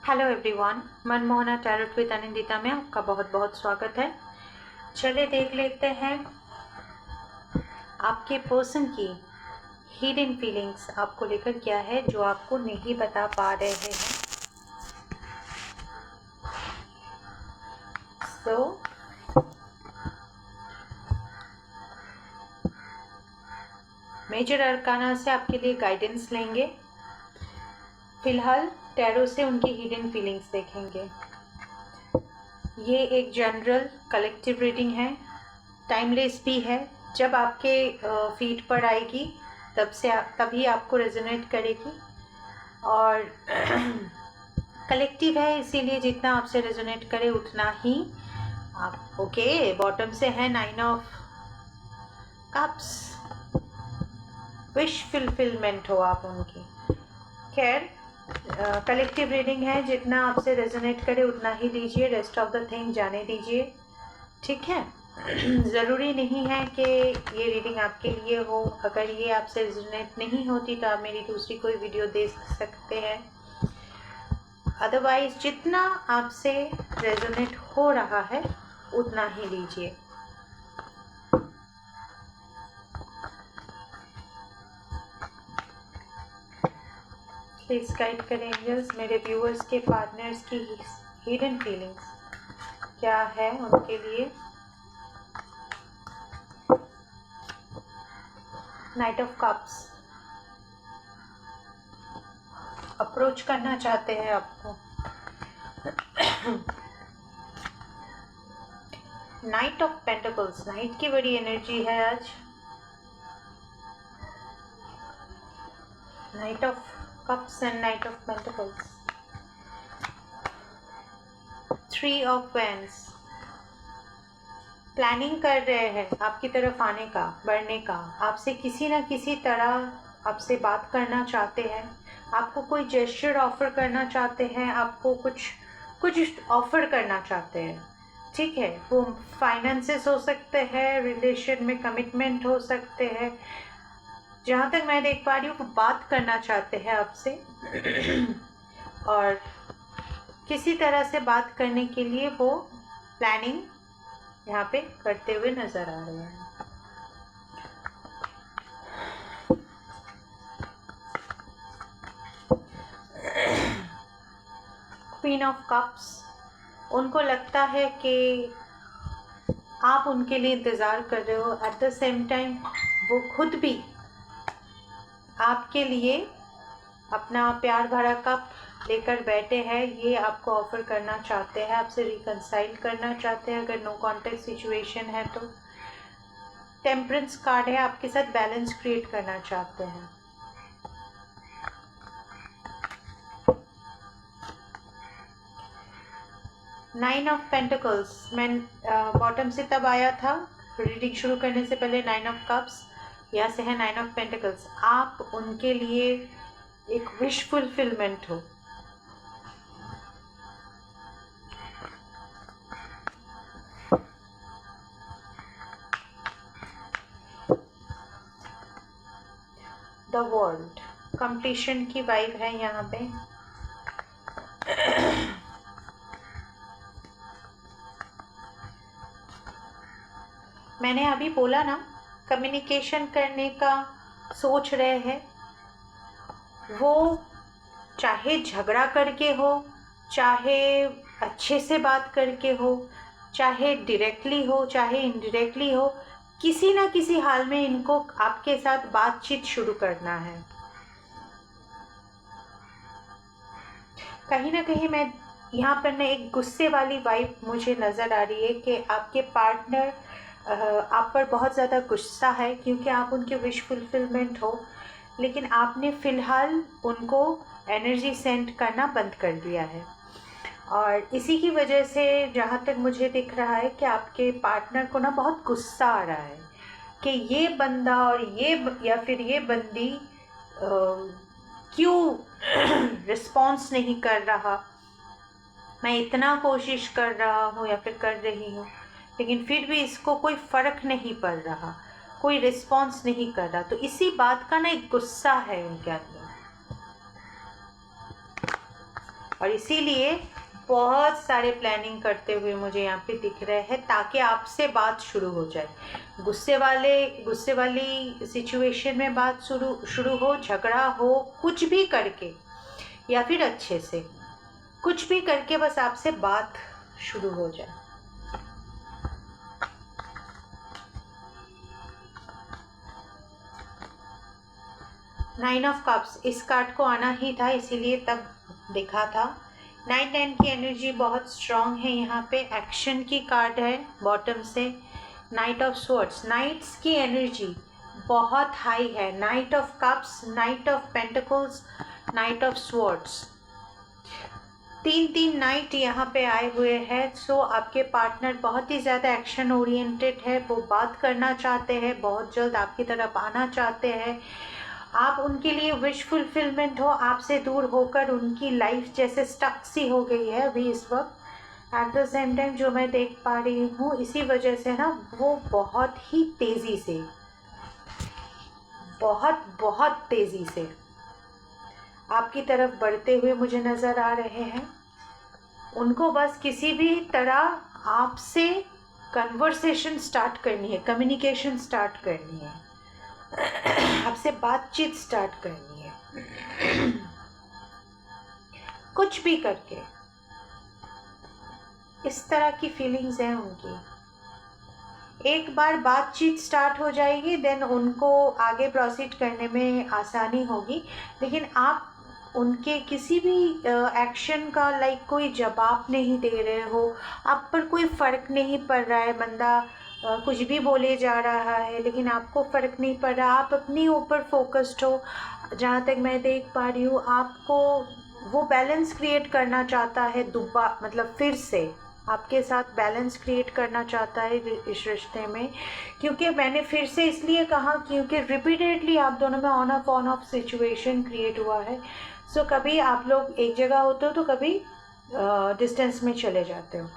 Hello everyone, Manmohana tarot with Anindita में आपका बहुत बहुत स्वागत है। चलिए देख लेते हैं आपके पर्सन की हिडन फीलिंग्स आपको लेकर क्या है जो आपको नहीं बता पा रहे हैं। सो मेजर अरकाना से आपके लिए गाइडेंस लेंगे। फिलहाल टैरो से उनकी हिडन फीलिंग्स देखेंगे। ये एक जनरल कलेक्टिव रीडिंग है, टाइमलेस भी है। जब आपके फीड पर आएगी तभी आपको रेजोनेट करेगी और कलेक्टिव है, इसीलिए जितना आपसे रेजोनेट करे उतना ही आप ओके। बॉटम से है 9 ऑफ कप्स, विश फुलफिलमेंट हो आप उनकी। खैर कलेक्टिव रीडिंग है, जितना आपसे रेजोनेट करे उतना ही लीजिए, रेस्ट ऑफ द थिंग जाने दीजिए, ठीक है। ज़रूरी नहीं है कि ये रीडिंग आपके लिए हो। अगर ये आपसे रेजोनेट नहीं होती तो आप मेरी दूसरी कोई वीडियो देख सकते हैं। अदरवाइज जितना आपसे रेजोनेट हो रहा है उतना ही लीजिए। प्लीज गाइड करें एंजल्स, मेरे व्यूअर्स के पार्टनर्स की हिडन फीलिंग्स क्या है उनके लिए। नाइट ऑफ कप्स, अप्रोच करना चाहते हैं आपको। नाइट ऑफ पेंटिकल्स, नाइट की बड़ी एनर्जी है आज। Night of cups and night of pentacles. 3 of wands, planning कर रहे हैं आपकी तरफ आने का, बढ़ने का, आपसे किसी ना किसी तरह आपसे बात करना चाहते हैं, आपको कोई जेस्चर ऑफर करना चाहते हैं, आपको कुछ ऑफर करना चाहते हैं, ठीक है। वो फाइनेंसेस हो सकते हैं, रिलेशन में कमिटमेंट हो सकते हैं। जहाँ तक मैं देख पा रही हूँ वो बात करना चाहते हैं आपसे और किसी तरह से बात करने के लिए वो प्लानिंग यहाँ पे करते हुए नजर आ रहे हैं। क्वीन ऑफ कप्स, उनको लगता है कि आप उनके लिए इंतज़ार कर रहे हो, एट द सेम टाइम वो खुद भी आपके लिए अपना प्यार भरा कप लेकर बैठे हैं। ये आपको ऑफर करना चाहते हैं, आपसे रिकंसाइल करना चाहते हैं अगर नो कॉन्टेक्ट सिचुएशन है तो। टेम्परेंस कार्ड है, आपके साथ बैलेंस क्रिएट करना चाहते हैं। नाइन ऑफ पेंटिकल्स, मैं बॉटम से तब आया था रीडिंग शुरू करने से पहले। 9 ऑफ कप्स, यहाँ से है 9 ऑफ पेंटिकल्स। आप उनके लिए एक विश फुलफिलमेंट हो। द वर्ल्ड, कंप्लीशन की वाइब है यहाँ पे। मैंने अभी बोला ना, कम्युनिकेशन करने का सोच रहे हैं। वो चाहे झगड़ा करके हो, चाहे अच्छे से बात करके हो, चाहे डायरेक्टली हो, चाहे इनडायरेक्टली हो, किसी ना किसी हाल में इनको आपके साथ बातचीत शुरू करना है। कहीं ना कहीं मैं यहाँ पर ना एक गुस्से वाली वाइब मुझे नज़र आ रही है कि आपके पार्टनर आप पर बहुत ज़्यादा गुस्सा है क्योंकि आप उनके विश फुलफिलमेंट हो, लेकिन आपने फ़िलहाल उनको एनर्जी सेंड करना बंद कर दिया है। और इसी की वजह से जहाँ तक मुझे दिख रहा है कि आपके पार्टनर को ना बहुत गुस्सा आ रहा है कि ये बंदा और ये या फिर ये बंदी क्यों रिस्पॉन्स नहीं कर रहा। मैं इतना कोशिश कर रहा हूँ या फिर कर रही हूँ, लेकिन फिर भी इसको कोई फ़र्क नहीं पड़ रहा, कोई रिस्पॉन्स नहीं कर रहा। तो इसी बात का ना एक गुस्सा है उनके अंदर। और इसीलिए बहुत सारे प्लानिंग करते हुए मुझे यहाँ पे दिख रहे हैं ताकि आपसे बात शुरू हो जाए। गुस्से वाली सिचुएशन में बात शुरू हो, झगड़ा हो, कुछ भी करके या फिर अच्छे से कुछ भी करके बस आपसे बात शुरू हो जाए। नाइन ऑफ कप्स, इस कार्ड को आना ही था इसीलिए तब दिखा था। 9-10 की एनर्जी बहुत स्ट्रांग है यहाँ पे, एक्शन की कार्ड है बॉटम से। नाइट ऑफ स्वॉर्ड्स, नाइट्स की एनर्जी बहुत हाई है। Night of cups, night of pentacles, night of swords, 3 night यहाँ पे आए हुए हैं। सो आपके पार्टनर बहुत ही ज़्यादा एक्शन ओरिएंटेड है, वो बात करना चाहते हैं, बहुत जल्द आपकी तरफ आना चाहते हैं। आप उनके लिए विश फुलफिलमेंट हो, आपसे दूर होकर उनकी लाइफ जैसे स्टक सी हो गई है अभी इस वक्त। एट द सेम टाइम जो मैं देख पा रही हूँ इसी वजह से ना वो बहुत ही तेज़ी से, बहुत तेज़ी से आपकी तरफ बढ़ते हुए मुझे नज़र आ रहे हैं। उनको बस किसी भी तरह आपसे कन्वर्सेशन स्टार्ट करनी है, कम्युनिकेशन स्टार्ट करनी है, आपसे बातचीत स्टार्ट करनी है, कुछ भी करके। इस तरह की फीलिंग्स हैं उनकी। एक बार बातचीत स्टार्ट हो जाएगी देन उनको आगे प्रोसीड करने में आसानी होगी, लेकिन आप उनके किसी भी एक्शन का कोई जवाब नहीं दे रहे हो, आप पर कोई फ़र्क नहीं पड़ रहा है। बंदा कुछ भी बोले जा रहा है लेकिन आपको फ़र्क नहीं पड़ रहा, आप अपने ऊपर फोकस्ड हो। जहाँ तक मैं देख पा रही हूँ आपको वो बैलेंस क्रिएट करना चाहता है, मतलब फिर से आपके साथ बैलेंस क्रिएट करना चाहता है इस रिश्ते में। क्योंकि मैंने फिर से इसलिए कहा क्योंकि रिपीटेडली आप दोनों में ऑन ऑफ सिचुएशन क्रिएट हुआ है। सो कभी आप लोग एक जगह होते हो तो कभी डिस्टेंस में चले जाते हो,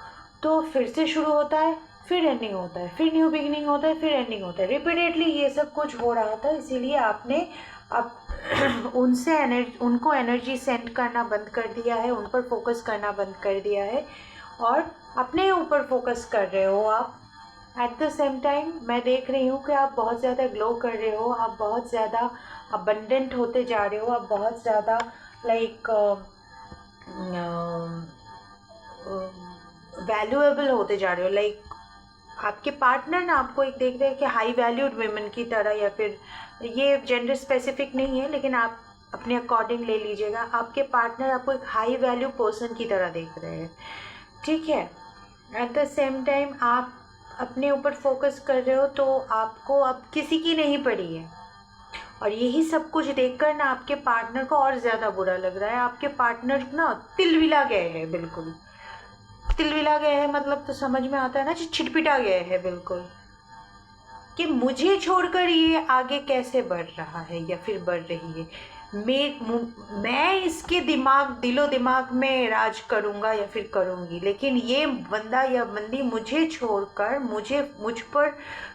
तो फिर से शुरू होता है, फिर एंडिंग होता है, फिर न्यू बिगिनिंग होता है, फिर एंडिंग होता है। रिपीटेडली ये सब कुछ हो रहा था, इसीलिए आपने अब उनको एनर्जी सेंड करना बंद कर दिया है, उन पर फोकस करना बंद कर दिया है और अपने ऊपर फोकस कर रहे हो आप। एट द सेम टाइम मैं देख रही हूँ कि आप बहुत ज़्यादा ग्लो कर रहे हो, आप बहुत ज़्यादा अबंडेंट होते जा रहे हो, आप बहुत ज़्यादा वैल्यूएबल होते जा रहे हो। आपके पार्टनर ना आपको एक देख रहे हैं कि हाई वैल्यूड वुमेन की तरह, या फिर ये जेंडर स्पेसिफिक नहीं है लेकिन आप अपने अकॉर्डिंग ले लीजिएगा। आपके पार्टनर आपको एक हाई वैल्यू पर्सन की तरह देख रहे हैं, ठीक है। एट द सेम टाइम आप अपने ऊपर फोकस कर रहे हो तो आपको अब किसी की नहीं पड़ी है, और यही सब कुछ देखकर ना आपके पार्टनर को और ज़्यादा बुरा लग रहा है। आपके पार्टनर ना तिलविला गए हैं, बिल्कुल तिलविला गए हैं, मतलब तो समझ में आता है ना, छिटपिटा गए हैं बिल्कुल, कि मुझे छोड़कर ये आगे कैसे बढ़ रहा है या फिर बढ़ रही है। मैं इसके दिलो दिमाग में राज करूँगा या फिर करूँगी, लेकिन ये बंदा या बंदी मुझे छोड़कर मुझ पर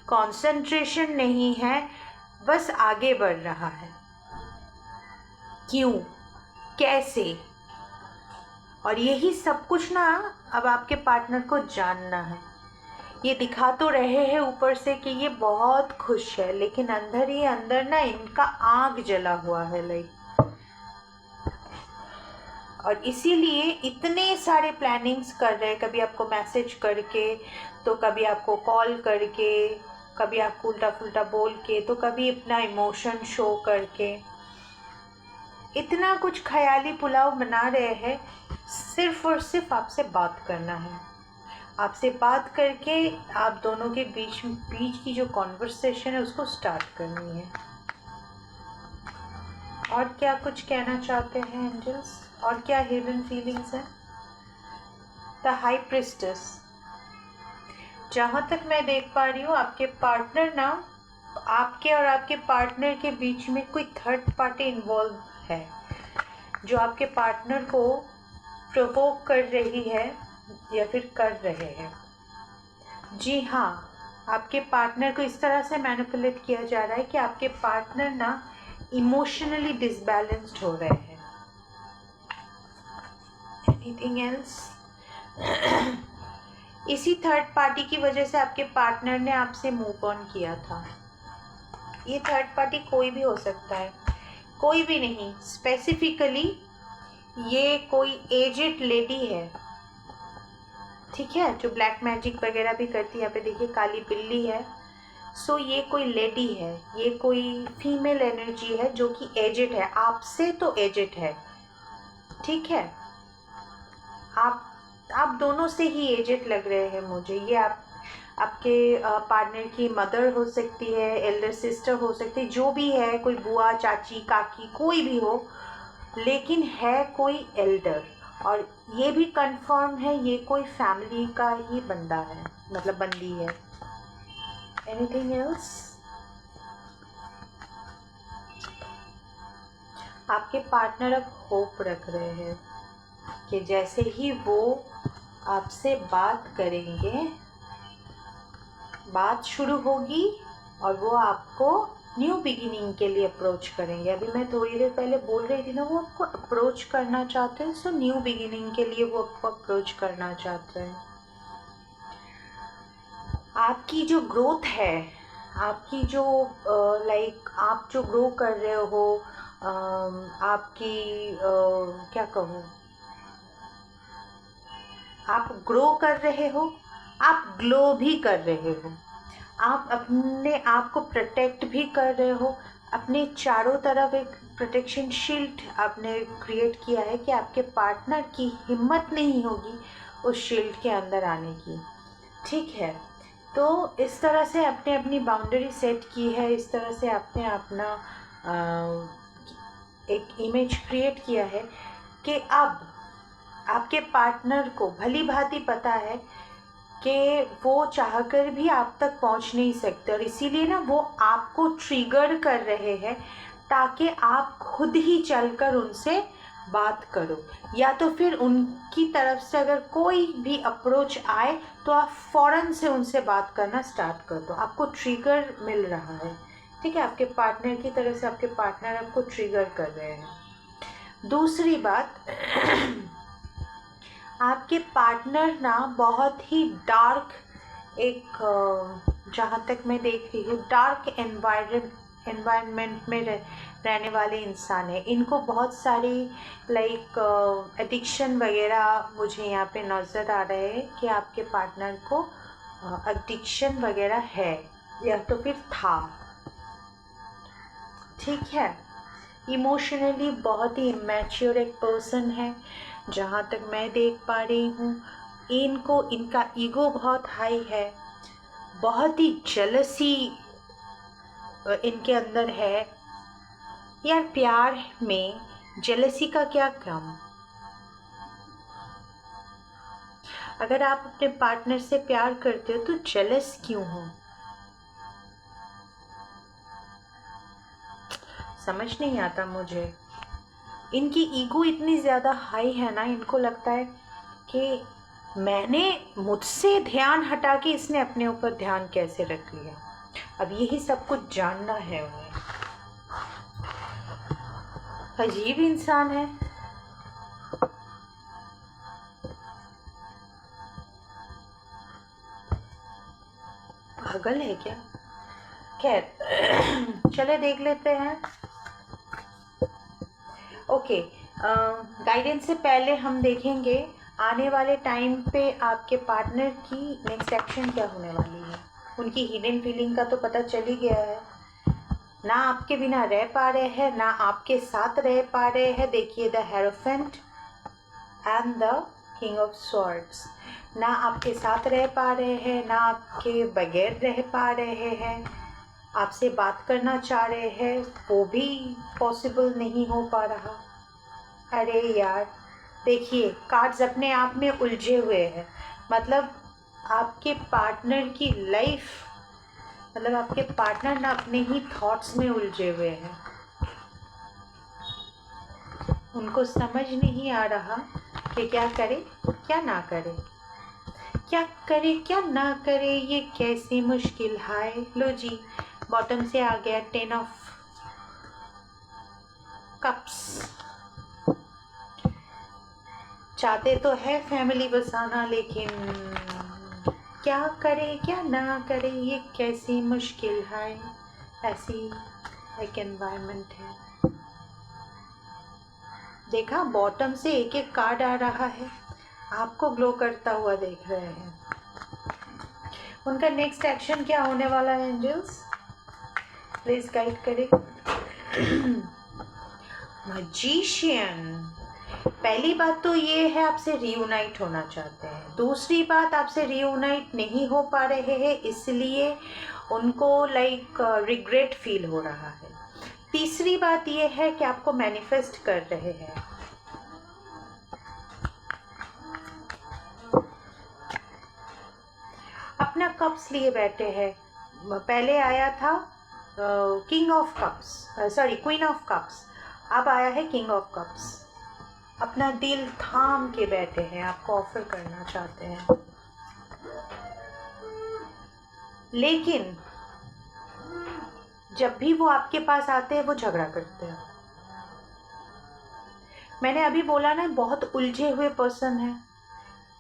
कंसंट्रेशन नहीं है, बस आगे बढ़ रहा है। क्यों, कैसे? और यही सब कुछ ना अब आपके पार्टनर को जानना है। ये दिखा तो रहे हैं ऊपर से कि ये बहुत खुश है, लेकिन अंदर ही अंदर ना इनका आग जला हुआ है और इसीलिए इतने सारे प्लानिंग्स कर रहे हैं। कभी आपको मैसेज करके, तो कभी आपको कॉल करके, कभी आपको उल्टा फुल्टा बोल के, तो कभी अपना इमोशन शो करके, इतना कुछ ख्याली पुलाव बना रहे हैं। सिर्फ और सिर्फ आपसे बात करना है, आपसे बात करके आप दोनों के बीच की जो कॉन्वर्सेशन है उसको स्टार्ट करनी है। और क्या कुछ कहना चाहते हैं एंजल्स, और क्या हिडन फीलिंग्स है? द हाई प्रिस्टेस, जहाँ तक मैं देख पा रही हूँ आपके पार्टनर ना, आपके और आपके पार्टनर के बीच में कोई थर्ड पार्टी इन्वॉल्व है जो आपके पार्टनर को प्रोवोक कर रही है या फिर कर रहे हैं। जी हाँ, आपके पार्टनर को इस तरह से मैनिपुलेट किया जा रहा है कि आपके पार्टनर ना इमोशनली डिसबैलेंस्ड हो रहे हैं। Anything else? इसी थर्ड पार्टी की वजह से आपके पार्टनर ने आपसे मूव ऑन किया था। ये थर्ड पार्टी कोई भी हो सकता है, कोई भी नहीं, स्पेसिफिकली ये कोई एजेड लेडी है, ठीक है, जो ब्लैक मैजिक वगैरह भी करती है। यहाँ पे देखिए काली बिल्ली है। सो ये कोई लेडी है, ये कोई फीमेल एनर्जी है जो कि एजेड है, आपसे तो एजेड है, ठीक है। आप दोनों से ही एजेड लग रहे हैं मुझे। ये आपके पार्टनर की मदर हो सकती है, एल्डर सिस्टर हो सकती है, जो भी है, कोई बुआ, चाची, काकी, कोई भी हो, लेकिन है कोई एल्डर। और ये भी कंफर्म है ये कोई फैमिली का ही बंदा है, मतलब बंदी है। Anything else? आपके पार्टनर अब होप रख रहे हैं कि जैसे ही वो आपसे बात करेंगे, बात शुरू होगी और वो आपको न्यू बिगिनिंग के लिए अप्रोच करेंगे। अभी मैं थोड़ी देर पहले बोल रही थी ना, वो आपको अप्रोच करना चाहते हैं। सो न्यू बिगिनिंग के लिए वो आपको अप्रोच करना चाहते हैं। आपकी जो ग्रोथ है, आपकी जो आप जो ग्रो कर रहे हो, आपकी क्या कहूँ, आप ग्रो कर रहे हो, आप ग्लो भी कर रहे हो, आप अपने आप को प्रोटेक्ट भी कर रहे हो। अपने चारों तरफ एक प्रोटेक्शन शील्ड आपने क्रिएट किया है कि आपके पार्टनर की हिम्मत नहीं होगी उस शील्ड के अंदर आने की, ठीक है। तो इस तरह से आपने अपनी बाउंड्री सेट की है, इस तरह से आपने अपना एक इमेज क्रिएट किया है कि अब आपके पार्टनर को भली भांति पता है कि वो चाहकर भी आप तक पहुंच नहीं सकते, और इसीलिए ना वो आपको ट्रिगर कर रहे हैं ताकि आप खुद ही चलकर उनसे बात करो, या तो फिर उनकी तरफ से अगर कोई भी अप्रोच आए तो आप फ़ौरन से उनसे बात करना स्टार्ट कर दो। आपको ट्रिगर मिल रहा है, ठीक है, आपके पार्टनर की तरफ से आपके पार्टनर आपको ट्रिगर कर रहे हैं। दूसरी बात, आपके पार्टनर ना बहुत ही डार्क, एक जहाँ तक मैं देख रही हूँ, डार्क एनवायरनमेंट में रहने वाले इंसान है। इनको बहुत सारी एडिक्शन वगैरह मुझे यहाँ पे नज़र आ रहे हैं कि आपके पार्टनर को एडिक्शन वगैरह है या तो फिर था, ठीक है। इमोशनली बहुत ही इमैच्योर एक पर्सन है जहाँ तक मैं देख पा रही हूँ। इनका ईगो बहुत हाई है, बहुत ही जेलसी इनके अंदर है। यार प्यार में जेलसी का क्या काम? अगर आप अपने पार्टनर से प्यार करते हो तो जेलस क्यों हो? समझ नहीं आता मुझे। इनकी ईगो इतनी ज़्यादा हाई है ना, इनको लगता है कि मैंने मुझसे ध्यान हटा के इसने अपने ऊपर ध्यान कैसे रख लिया। अब यही सब कुछ जानना है उन्हें। अजीब इंसान है। पागल है क्या? खैर चले देख लेते हैं। ओके, गाइडेंस से पहले हम देखेंगे आने वाले टाइम पे आपके पार्टनर की नेक्स्ट एक्शन क्या होने वाली है। उनकी हिडन फीलिंग का तो पता चल ही गया है, ना आपके बिना रह पा रहे हैं, ना आपके साथ रह पा रहे हैं। देखिए the hierophant and the king of swords, ना आपके साथ रह पा रहे हैं, ना आपके बगैर रह पा रहे हैं। आपसे बात करना चाह रहे हैं, वो भी पॉसिबल नहीं हो पा रहा। अरे यार देखिए, कार्ड्स अपने आप में उलझे हुए हैं। मतलब आपके पार्टनर की लाइफ, मतलब आपके पार्टनर ना अपने ही थॉट्स में उलझे हुए हैं। उनको समझ नहीं आ रहा कि क्या करे क्या ना करे, क्या करे क्या ना करे, ये कैसी मुश्किल है। लो जी, बॉटम से आ गया 10 ऑफ कप्स। चाहते तो है फैमिली बसाना, लेकिन क्या करे क्या ना करे, ये कैसी मुश्किल है, ऐसी एक एनवायरनमेंट है। देखा, बॉटम से एक एक कार्ड आ रहा है, आपको ग्लो करता हुआ देख रहे हैं। उनका नेक्स्ट एक्शन क्या होने वाला है एंजल्स, प्लीज गाइड करें। मैजिशियन, पहली बात तो ये है आपसे रीयूनाइट होना चाहते हैं। दूसरी बात, आपसे रीयूनाइट नहीं हो पा रहे हैं, इसलिए उनको लाइक रिग्रेट फील हो रहा है। तीसरी बात ये है कि आपको मैनिफेस्ट कर रहे हैं। अपना कप्स लिए बैठे हैं। पहले आया था king of cups, sorry queen of cups, अब आया है किंग ऑफ कप्स। अपना दिल थाम के बैठे हैं, आपको ऑफर करना चाहते हैं, लेकिन जब भी वो आपके पास आते हैं वो झगड़ा करते हैं। मैंने अभी बोला ना, बहुत उलझे हुए पर्सन है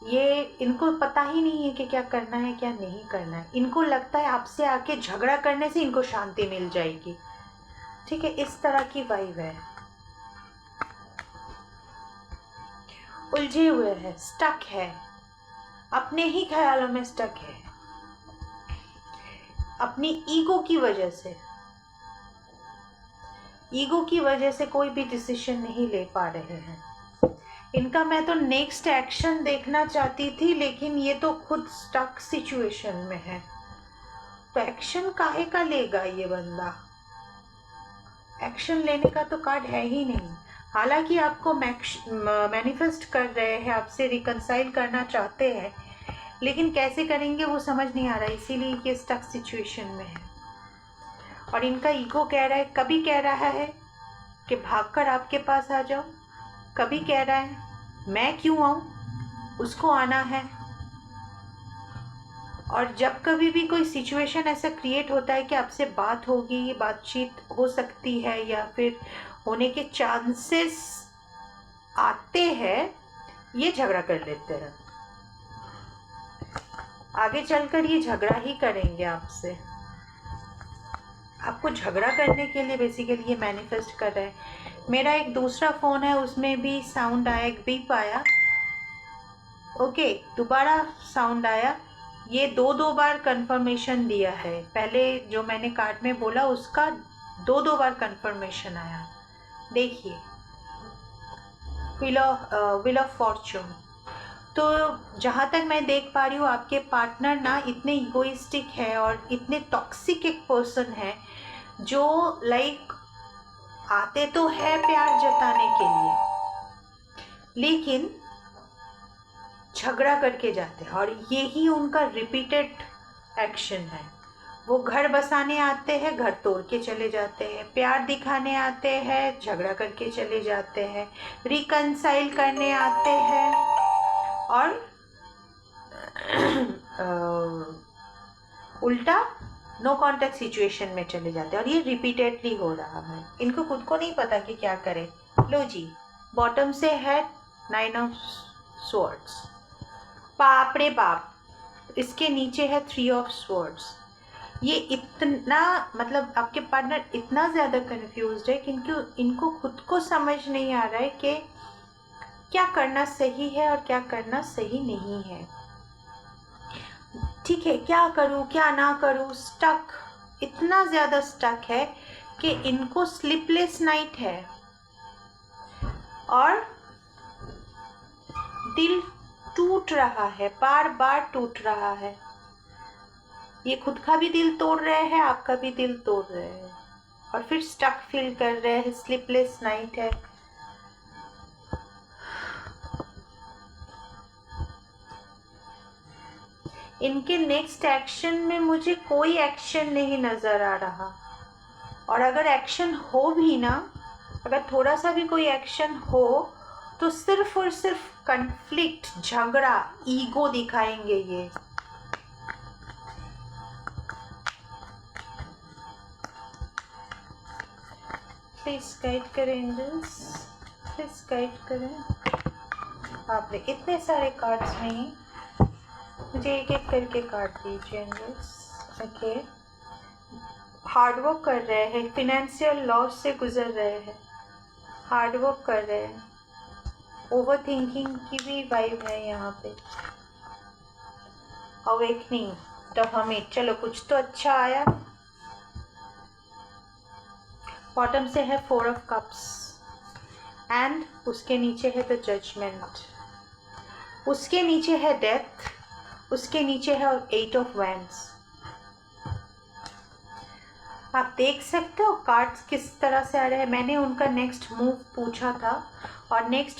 ये, इनको पता ही नहीं है कि क्या करना है क्या नहीं करना है। इनको लगता है आपसे आके झगड़ा करने से इनको शांति मिल जाएगी, ठीक है, इस तरह की वाइब है। उलझे हुए है, स्टक है, अपने ही ख्यालों में स्टक है, अपनी ईगो की वजह से, ईगो की वजह से कोई भी डिसीजन नहीं ले पा रहे हैं। इनका मैं तो नेक्स्ट एक्शन देखना चाहती थी, लेकिन ये तो खुद स्टक सिचुएशन में है, तो एक्शन काहे का लेगा ये बंदा, एक्शन लेने का तो कार्ड है ही नहीं। हालांकि आपको मैनिफेस्ट कर रहे हैं, आपसे रिकंसाइल करना चाहते हैं, लेकिन कैसे करेंगे वो समझ नहीं आ रहा, इसीलिए ये स्टक सिचुएशन में है। और इनका ईगो कह रहा है, कभी कह रहा है कि भागकर आपके पास आ जाओ, कभी कह रहा है मैं क्यों आऊं, उसको आना है। और जब कभी भी कोई सिचुएशन ऐसा क्रिएट होता है कि आपसे बात होगी, बातचीत हो सकती है या फिर होने के चांसेस आते हैं, ये झगड़ा कर लेते हैं। आगे चलकर ये झगड़ा ही करेंगे आपसे, आपको झगड़ा करने के लिए बेसिकली ये मैनिफेस्ट कर रहे हैं। मेरा एक दूसरा फ़ोन है, उसमें भी साउंड आया, एक बीप आया, ओके, दोबारा साउंड आया। ये दो बार कंफर्मेशन दिया है, पहले जो मैंने कार्ड में बोला उसका दो बार कंफर्मेशन आया। देखिए, व्हील ऑफ फॉर्चून। तो जहाँ तक मैं देख पा रही हूँ, आपके पार्टनर ना इतने इगोइस्टिक है और इतने टॉक्सिक एक पर्सन है, जो लाइक आते तो है प्यार जताने के लिए, लेकिन झगड़ा करके जाते हैं, और यही उनका रिपीटेड एक्शन है। वो घर बसाने आते हैं, घर तोड़ के चले जाते हैं, प्यार दिखाने आते हैं, झगड़ा करके चले जाते हैं, रिकंसाइल करने आते हैं, और उल्टा नो कॉन्टेक्ट सिचुएशन में चले जाते हैं। और ये रिपीटेडली हो रहा है, इनको खुद को नहीं पता कि क्या करें। लो जी, बॉटम से है 9 ऑफ स्वॉर्ड्स, बाप रे बाप, इसके नीचे है 3 ऑफ स्वॉर्ड्स। ये इतना, मतलब आपके पार्टनर इतना ज़्यादा कंफ्यूज्ड है कि इनको खुद को समझ नहीं आ रहा है कि क्या करना सही है और क्या करना सही नहीं है। ठीक है, क्या करूँ क्या ना करूँ, स्टक, इतना ज़्यादा स्टक है कि इनको स्लीपलेस नाइट है, और दिल टूट रहा है, बार बार टूट रहा है। ये खुद का भी दिल तोड़ रहे हैं, आपका भी दिल तोड़ रहे हैं, और फिर स्टक फील कर रहे हैं, स्लीपलेस नाइट है। इनके नेक्स्ट एक्शन में मुझे कोई एक्शन नहीं नज़र आ रहा, और अगर एक्शन हो भी ना, अगर थोड़ा सा भी कोई एक्शन हो, तो सिर्फ और सिर्फ कन्फ्लिक्ट, झगड़ा, ईगो दिखाएंगे ये। प्लीज गाइड करें एंजल्स, प्लीज गाइड करें। बाप रे, इतने सारे कार्ड्स में मुझे एक एक करके कार्ड दीजिए एंजल्स। ओके, हार्डवर्क कर रहे हैं, फिनेंशियल लॉस से गुजर रहे हैं, हार्डवर्क कर रहे हैं, ओवर थिंकिंग की भी वाइब है यहाँ पे, अवेकनिंग, द हर्मिट। चलो कुछ तो अच्छा आया। बॉटम से है 4 ऑफ कप्स एंड उसके नीचे है द जजमेंट, उसके नीचे है डेथ, उसके नीचे है 8 ऑफ वैंड्स। आप देख सकते हो कार्ड्स किस तरह से आ रहे हैं। मैंने उनका नेक्स्ट मूव पूछा था और नेक्स्ट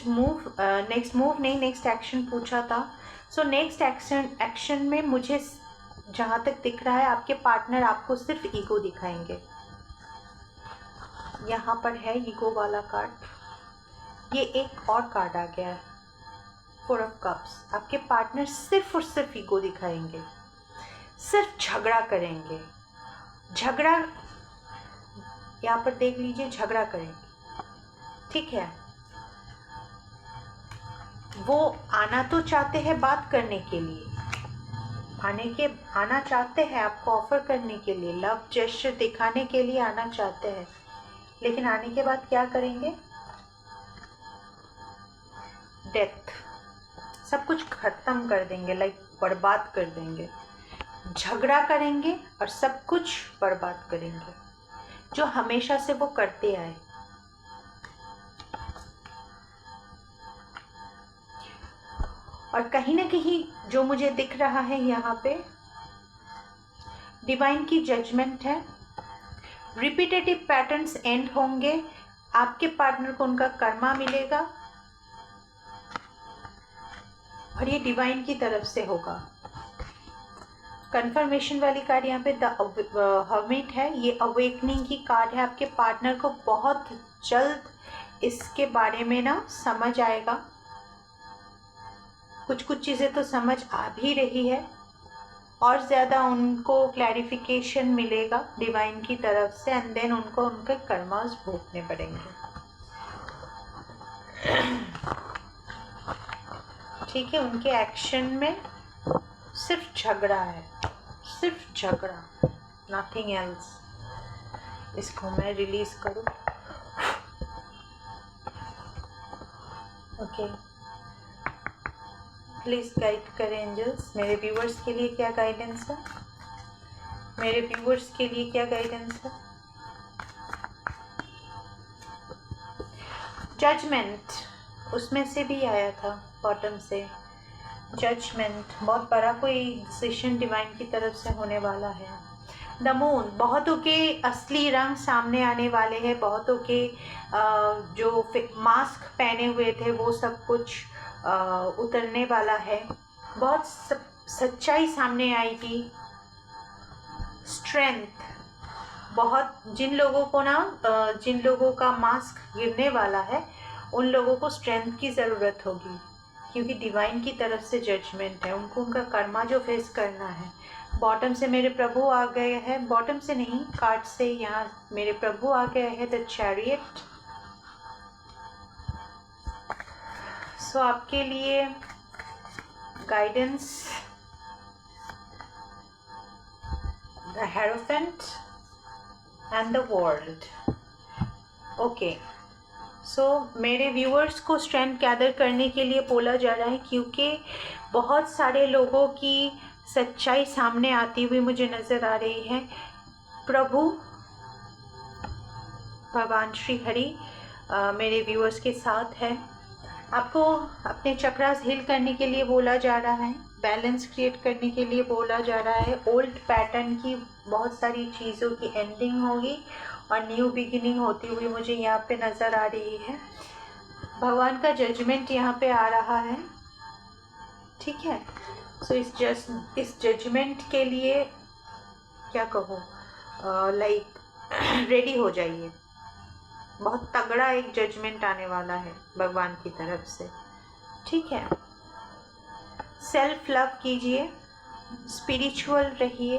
एक्शन पूछा था। सो नेक्स्ट एक्शन में मुझे जहाँ तक दिख रहा है आपके पार्टनर आपको सिर्फ ईगो दिखाएंगे। यहाँ पर है ईगो वाला कार्ड। ये एक और कार्ड आ गया है 4 ऑफ कप्स। आपके पार्टनर सिर्फ और सिर्फ ईगो दिखाएंगे, सिर्फ झगड़ा करेंगे। झगड़ा यहाँ पर देख लीजिए, झगड़ा करेंगे, ठीक है। वो आना तो चाहते हैं बात करने के लिए, आना चाहते हैं आपको ऑफर करने के लिए, लव जेस्चर दिखाने के लिए आना चाहते हैं, लेकिन आने के बाद क्या करेंगे? डेथ, सब कुछ खत्म कर देंगे, लाइक बर्बाद कर देंगे। झगड़ा करेंगे और सब कुछ बर्बाद करेंगे, जो हमेशा से वो करते आए। और कहीं ना कहीं जो मुझे दिख रहा है यहाँ पे डिवाइन की जजमेंट है। रिपीटेटिव पैटर्न्स एंड होंगे, आपके पार्टनर को उनका कर्मा मिलेगा और ये डिवाइन की तरफ से होगा। कंफर्मेशन वाली कार्ड यहाँ पे द हर्मिट है। ये अवेकनिंग की कार्ड है। आपके पार्टनर को बहुत जल्द इसके बारे में ना समझ आएगा। कुछ चीज़ें तो समझ आ भी रही है और ज़्यादा उनको क्लैरिफिकेशन मिलेगा डिवाइन की तरफ से एंड देन उनको उनके कर्मास भोगने पड़ेंगे, ठीक है। उनके एक्शन में सिर्फ झगड़ा है, सिर्फ झगड़ा, नथिंग एल्स। इसको मैं रिलीज करूँ। ओके, प्लीज़ गाइड करें एंजल्स। मेरे व्यूवर्स के लिए क्या गाइडेंस है? मेरे व्यूवर्स के लिए क्या गाइडेंस है? जजमेंट, उसमें से भी आया था बॉटम से। जजमेंट, बहुत बड़ा कोई डिसीजन डिवाइन की तरफ से होने वाला है। द मून, बहुतों के असली रंग सामने आने वाले हैं। बहुतों के जो मास्क पहने हुए थे वो सब कुछ उतरने वाला है। बहुत सच्चाई सामने आएगी। स्ट्रेंथ, बहुत जिन लोगों का मास्क गिरने वाला है उन लोगों को स्ट्रेंथ की ज़रूरत होगी, क्योंकि डिवाइन की तरफ से जजमेंट है। उनको उनका कर्मा जो फेस करना है। बॉटम से मेरे प्रभु आ गए हैं, बॉटम से नहीं, कार्ड से यहाँ मेरे प्रभु आ गए हैं द चैरियट। सो आपके लिए guidance the hierophant and the world. Okay, so मेरे व्यूअर्स को स्ट्रेंथ गैदर करने के लिए बोला जा रहा है, क्योंकि बहुत सारे लोगों की सच्चाई सामने आती हुई मुझे नज़र आ रही है। प्रभु भगवान श्री हरि मेरे व्यूअर्स के साथ है। आपको अपने चक्रास हील करने के लिए बोला जा रहा है, बैलेंस क्रिएट करने के लिए बोला जा रहा है। ओल्ड पैटर्न की बहुत सारी चीज़ों की एंडिंग होगी और न्यू बिगिनिंग होती हुई मुझे यहाँ पे नज़र आ रही है। भगवान का जजमेंट यहाँ पे आ रहा है, ठीक है। सो इस जजमेंट के लिए क्या कहूँ, लाइक रेडी हो जाइए। बहुत तगड़ा एक जजमेंट आने वाला है भगवान की तरफ से, ठीक है। सेल्फ लव कीजिए, स्पिरिचुअल रहिए,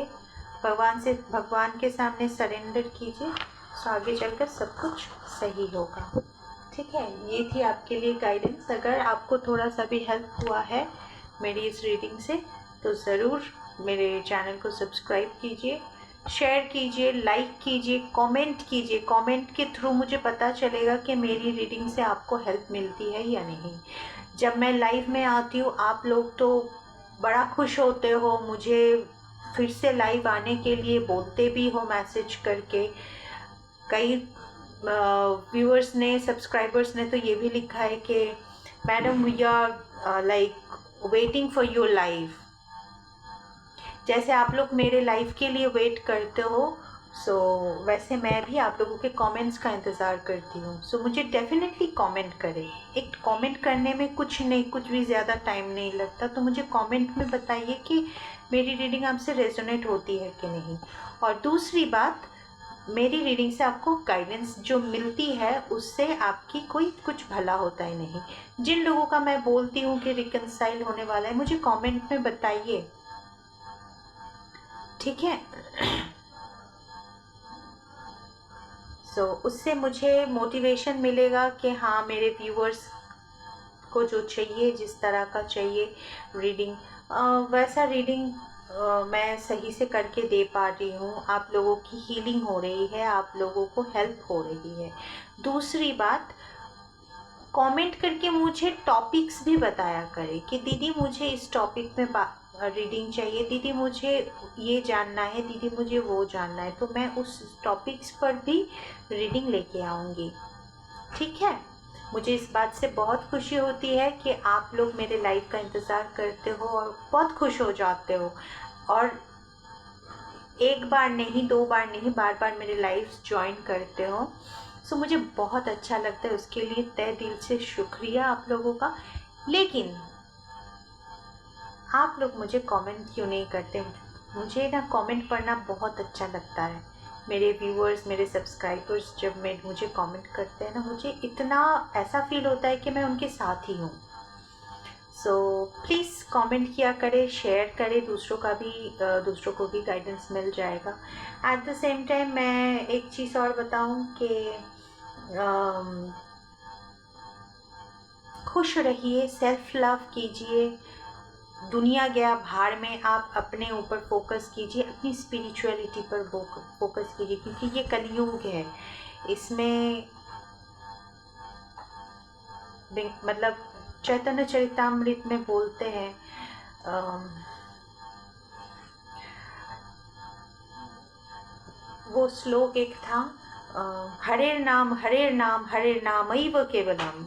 भगवान के सामने सरेंडर कीजिए। सो आगे चलकर सब कुछ सही होगा, ठीक है, ये थी आपके लिए गाइडेंस। अगर आपको थोड़ा सा भी हेल्प हुआ है मेरी इस रीडिंग से तो ज़रूर मेरे चैनल को सब्सक्राइब कीजिए, शेयर कीजिए, लाइक कीजिए, कमेंट कीजिए। कमेंट के थ्रू मुझे पता चलेगा कि मेरी रीडिंग से आपको हेल्प मिलती है या नहीं। जब मैं लाइव में आती हूँ आप लोग तो बड़ा खुश होते हो, मुझे फिर से लाइव आने के लिए बोलते भी हो मैसेज करके। कई व्यूअर्स ने, सब्सक्राइबर्स ने तो ये भी लिखा है कि madam we are like waiting for your live. जैसे आप लोग मेरे लाइव के लिए वेट करते हो वैसे मैं भी आप लोगों के कमेंट्स का इंतज़ार करती हूँ। मुझे डेफिनेटली कमेंट करें। एक कमेंट करने में कुछ भी ज़्यादा टाइम नहीं लगता, तो मुझे कमेंट में बताइए कि मेरी रीडिंग आपसे रेजोनेट होती है कि नहीं। और दूसरी बात, मेरी रीडिंग से आपको गाइडेंस जो मिलती है उससे आपकी कोई कुछ भला होता ही नहीं। जिन लोगों का मैं बोलती हूँ कि रिकंसाइल होने वाला है, मुझे कमेंट में बताइए, ठीक है। उससे मुझे मोटिवेशन मिलेगा कि हाँ, मेरे व्यूअर्स को जो चाहिए, जिस तरह का चाहिए रीडिंग, वैसा रीडिंग मैं सही से करके दे पा रही हूँ। आप लोगों की हीलिंग हो रही है, आप लोगों को हेल्प हो रही है। दूसरी बात, कमेंट करके मुझे टॉपिक्स भी बताया करें कि दीदी मुझे इस टॉपिक में रीडिंग चाहिए, दीदी मुझे ये जानना है, दीदी मुझे वो जानना है, तो मैं उस टॉपिक्स पर भी रीडिंग लेके आऊँगी, ठीक है। मुझे इस बात से बहुत खुशी होती है कि आप लोग मेरे लाइव का इंतज़ार करते हो और बहुत खुश हो जाते हो, और एक बार नहीं, 2 बार नहीं, बार बार मेरे लाइव ज्वाइन करते हो। मुझे बहुत अच्छा लगता है, उसके लिए तहे दिल से शुक्रिया आप लोगों का। लेकिन आप लोग मुझे कमेंट क्यों नहीं करते? मुझे ना कमेंट पढ़ना बहुत अच्छा लगता है। मेरे व्यूअर्स, मेरे सब्सक्राइबर्स जब मुझे कमेंट करते हैं ना, मुझे इतना ऐसा फील होता है कि मैं उनके साथ ही हूँ। प्लीज़ कमेंट किया करें, शेयर करें, दूसरों को भी गाइडेंस मिल जाएगा। एट द सेम टाइम मैं एक चीज़ और बताऊँ कि खुश रहिए, सेल्फ लव कीजिए। दुनिया गया भाड़ में, आप अपने ऊपर फोकस कीजिए, अपनी स्पिरिचुअलिटी पर फोकस कीजिए, क्योंकि ये कलयुग है। इसमें मतलब चैतन्य चरितामृत में बोलते हैं, वो श्लोक एक था, हरेर नाम हरेर नामैव केवलम।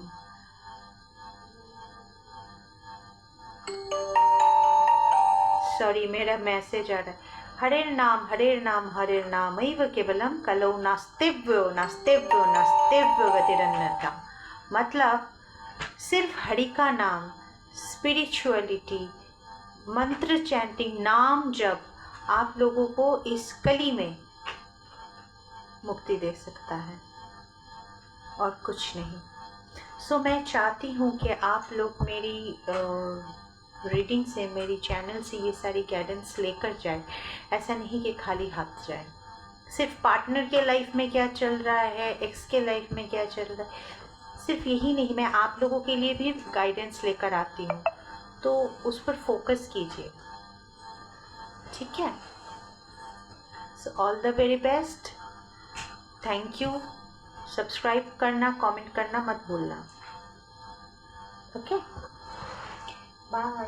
सॉरी, मेरा मैसेज आ रहा है। हरेर नाम ऐव केवलम, कलौ नास्तिव्यो नास्तिव्यो नास्तिव्यो गतिरन्यथा। मतलब सिर्फ हरि का नाम, स्पिरिचुअलिटी, मंत्र चैंटिंग, नाम जप आप लोगों को इस कली में मुक्ति दे सकता है, और कुछ नहीं। मैं चाहती हूँ कि आप लोग मेरी रीडिंग से, मेरी चैनल से ये सारी गाइडेंस लेकर जाए। ऐसा नहीं कि खाली हाथ जाए। सिर्फ पार्टनर के लाइफ में क्या चल रहा है, एक्स के लाइफ में क्या चल रहा है, सिर्फ यही नहीं, मैं आप लोगों के लिए भी गाइडेंस लेकर आती हूँ, तो उस पर फोकस कीजिए, ठीक है। All the very best, thank you. Subscribe करना, कमेंट करना मत भूलना, ओके, बाय।